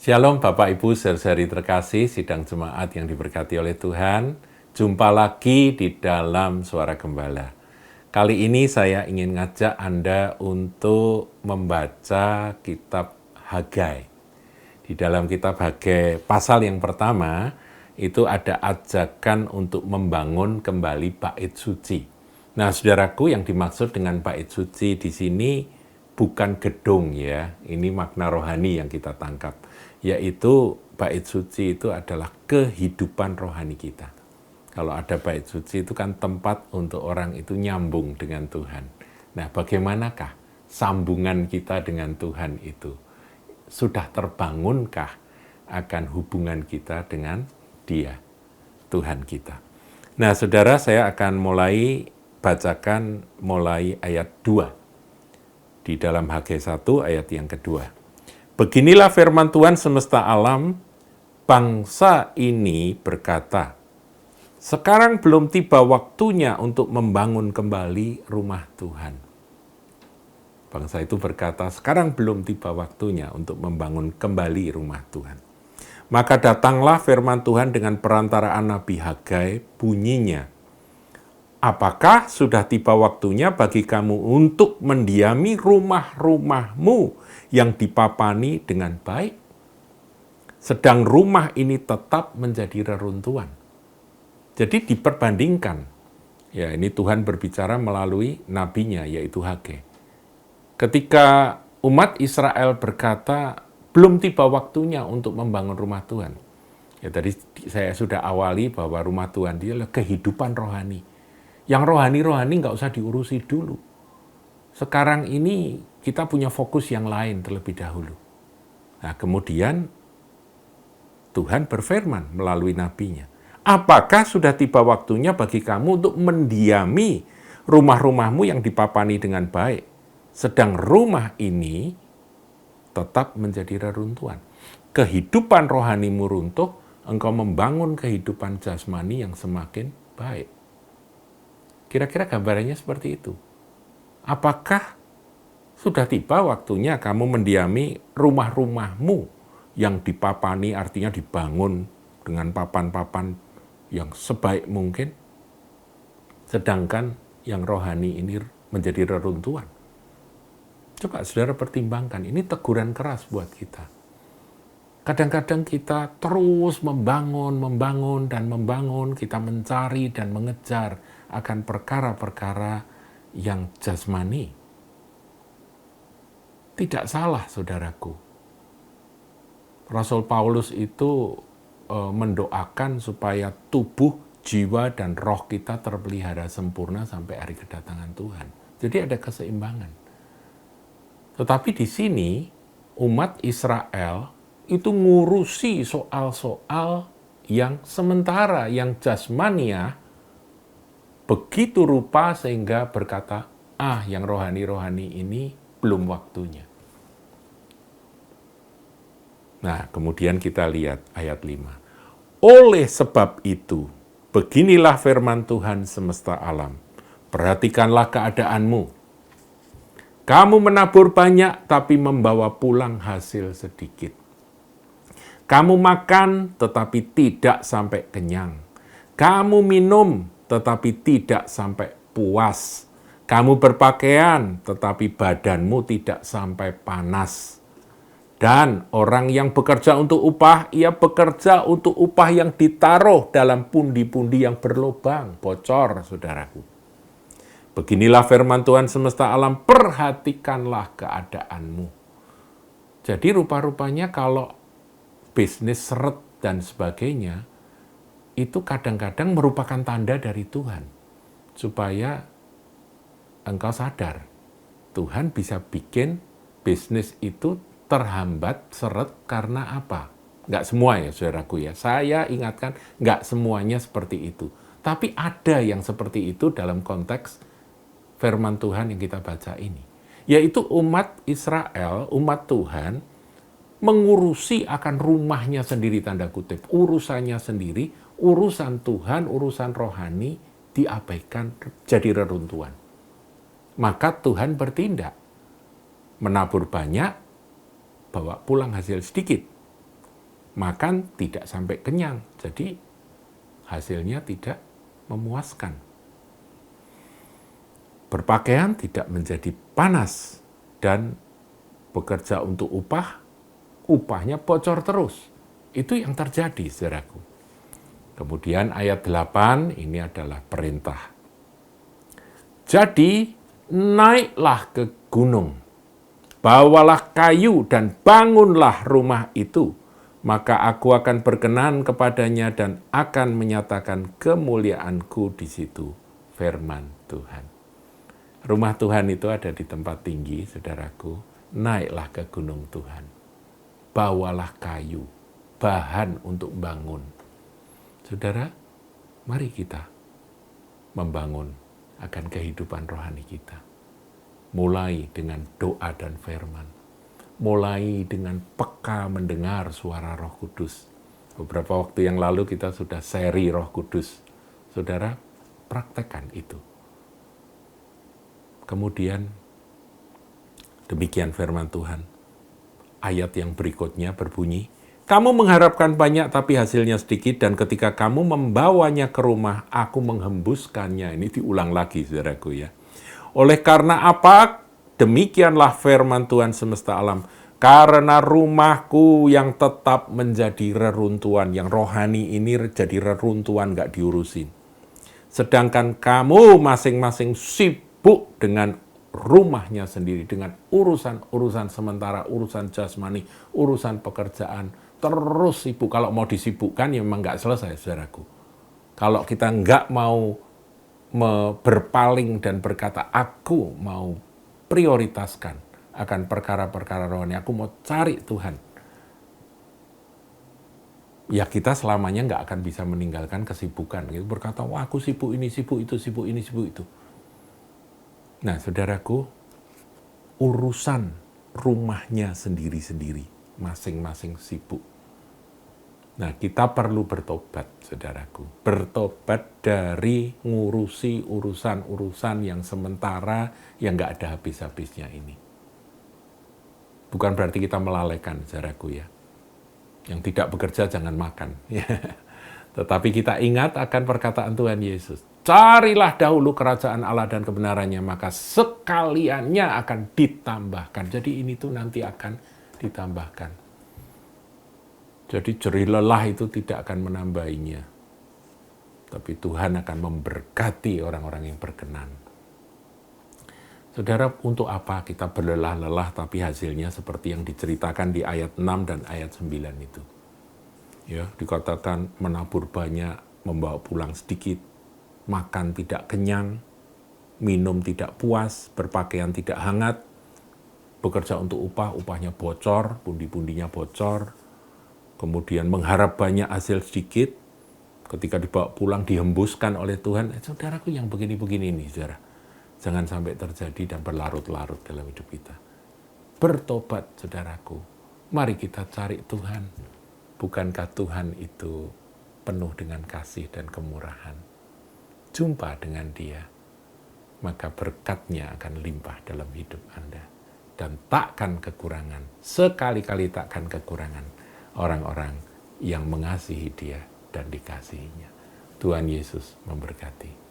Shalom Bapak Ibu saudari terkasih, sidang jemaat yang diberkati oleh Tuhan. Jumpa lagi di dalam Suara Gembala. Kali ini saya ingin ngajak Anda untuk membaca kitab Hagai. Di dalam kitab Hagai pasal yang pertama, itu ada ajakan untuk membangun kembali bait suci. Nah, saudaraku, yang dimaksud dengan bait suci di sini bukan gedung ya, ini makna rohani yang kita tangkap, yaitu bait suci itu adalah kehidupan rohani kita. Kalau ada bait suci itu kan tempat untuk orang itu nyambung dengan Tuhan. Nah, bagaimanakah sambungan kita dengan Tuhan itu? Sudah terbangunkah akan hubungan kita dengan Dia, Tuhan kita? Nah, saudara, saya akan bacakan mulai ayat 2 di dalam Hagai 1 ayat yang kedua. Beginilah firman Tuhan semesta alam, bangsa ini berkata, sekarang belum tiba waktunya untuk membangun kembali rumah Tuhan. Bangsa itu berkata, sekarang belum tiba waktunya untuk membangun kembali rumah Tuhan. Maka datanglah firman Tuhan dengan perantaraan Nabi Hagai, bunyinya, apakah sudah tiba waktunya bagi kamu untuk mendiami rumah-rumahmu yang dipapani dengan baik? Sedang rumah ini tetap menjadi reruntuhan. Jadi diperbandingkan. Ya, ini Tuhan berbicara melalui nabinya, yaitu Hagai. Ketika umat Israel berkata, belum tiba waktunya untuk membangun rumah Tuhan. Ya, tadi saya sudah awali bahwa rumah Tuhan dia adalah kehidupan rohani. Yang rohani-rohani nggak usah diurusi dulu. Sekarang ini kita punya fokus yang lain terlebih dahulu. Nah, kemudian Tuhan berfirman melalui nabinya. Apakah sudah tiba waktunya bagi kamu untuk mendiami rumah-rumahmu yang dipapani dengan baik? Sedang rumah ini tetap menjadi reruntuhan. Kehidupan rohanimu runtuh, engkau membangun kehidupan jasmani yang semakin baik. Kira-kira gambarannya seperti itu. Apakah sudah tiba waktunya kamu mendiami rumah-rumahmu yang dipapani, artinya dibangun dengan papan-papan yang sebaik mungkin, sedangkan yang rohani ini menjadi reruntuhan? Coba saudara pertimbangkan, ini teguran keras buat kita. Kadang-kadang kita terus membangun, kita mencari dan mengejar akan perkara-perkara yang jasmani. Tidak salah, saudaraku. Rasul Paulus itu mendoakan supaya tubuh, jiwa, dan roh kita terpelihara sempurna sampai hari kedatangan Tuhan. Jadi ada keseimbangan. Tetapi di sini, umat Israel itu ngurusi soal-soal yang sementara, yang jasmania, begitu rupa sehingga berkata, yang rohani-rohani ini belum waktunya. Nah, kemudian kita lihat ayat 5. Oleh sebab itu, beginilah firman Tuhan semesta alam. Perhatikanlah keadaanmu. Kamu menabur banyak, tapi membawa pulang hasil sedikit. Kamu makan, tetapi tidak sampai kenyang. Kamu minum, tetapi tidak sampai puas. Kamu berpakaian, tetapi badanmu tidak sampai panas. Dan orang yang bekerja untuk upah, ia bekerja untuk upah yang ditaruh dalam pundi-pundi yang berlubang, bocor, saudaraku. Beginilah firman Tuhan semesta alam, perhatikanlah keadaanmu. Jadi rupa-rupanya kalau bisnis seret dan sebagainya, itu kadang-kadang merupakan tanda dari Tuhan. Supaya engkau sadar, Tuhan bisa bikin bisnis itu terhambat, seret karena apa? Nggak semua ya, saudaraku ya. Saya ingatkan, nggak semuanya seperti itu. Tapi ada yang seperti itu dalam konteks firman Tuhan yang kita baca ini. Yaitu umat Israel, umat Tuhan, mengurusi akan rumahnya sendiri, tanda kutip. Urusannya sendiri, urusan Tuhan, urusan rohani, diabaikan jadi reruntuhan. Maka Tuhan bertindak. Menabur banyak, bawa pulang hasil sedikit. Makan tidak sampai kenyang, jadi hasilnya tidak memuaskan. Berpakaian tidak menjadi panas, dan bekerja untuk upahnya bocor terus. Itu yang terjadi, saudaraku. Kemudian ayat 8, ini adalah perintah. Jadi, naiklah ke gunung, bawalah kayu dan bangunlah rumah itu, maka aku akan berkenan kepadanya dan akan menyatakan kemuliaanku di situ. Firman Tuhan. Rumah Tuhan itu ada di tempat tinggi, saudaraku. Naiklah ke gunung Tuhan. Bawalah kayu, bahan untuk bangun. Saudara, mari kita membangun akan kehidupan rohani kita. Mulai dengan doa dan firman. Mulai dengan peka mendengar suara Roh Kudus. Beberapa waktu yang lalu kita sudah seri Roh Kudus. Saudara, praktekkan itu. Kemudian, demikian firman Tuhan. Ayat yang berikutnya berbunyi, kamu mengharapkan banyak tapi hasilnya sedikit, dan ketika kamu membawanya ke rumah, aku menghembuskannya. Ini diulang lagi, saudaraku ya. Oleh karena apa? Demikianlah firman Tuhan semesta alam. Karena rumahku yang tetap menjadi reruntuhan, yang rohani ini jadi reruntuhan, gak diurusin. Sedangkan kamu masing-masing sibuk dengan rumahnya sendiri, dengan urusan-urusan sementara, urusan jasmani, urusan pekerjaan, terus sibuk. Kalau mau disibukkan ya memang nggak selesai, saudaraku. Kalau kita nggak mau berpaling dan berkata, aku mau prioritaskan akan perkara-perkara rohani, aku mau cari Tuhan, ya kita selamanya nggak akan bisa meninggalkan kesibukan. Gitu. Berkata, wah aku sibuk ini, sibuk itu, sibuk ini, sibuk itu. Nah, saudaraku, urusan rumahnya sendiri-sendiri, masing-masing sibuk. Nah, kita perlu bertobat, saudaraku. Bertobat dari ngurusi urusan-urusan yang sementara, yang nggak ada habis-habisnya ini. Bukan berarti kita melalaikan, saudaraku ya. Yang tidak bekerja jangan makan. Tetapi kita ingat akan perkataan Tuhan Yesus. Carilah dahulu kerajaan Allah dan kebenarannya, maka sekaliannya akan ditambahkan. Jadi ini tuh nanti akan ditambahkan. Jadi jerih lelah itu tidak akan menambahinya. Tapi Tuhan akan memberkati orang-orang yang berkenan. Saudara, untuk apa kita berlelah-lelah tapi hasilnya seperti yang diceritakan di ayat 6 dan ayat 9 itu. Ya, dikatakan menabur banyak, membawa pulang sedikit, makan tidak kenyang, minum tidak puas, berpakaian tidak hangat, bekerja untuk upah, upahnya bocor, pundi-pundinya bocor, kemudian mengharap banyak hasil sedikit, ketika dibawa pulang dihembuskan oleh Tuhan. Saudaraku, yang begini-begini ini, saudara, jangan sampai terjadi dan berlarut-larut dalam hidup kita. Bertobat, saudaraku. Mari kita cari Tuhan. Bukankah Tuhan itu penuh dengan kasih dan kemurahan? Jumpa dengan Dia, maka berkat-Nya akan limpah dalam hidup Anda. Dan takkan kekurangan, sekali-kali takkan kekurangan orang-orang yang mengasihi Dia dan dikasihinya. Tuhan Yesus memberkati.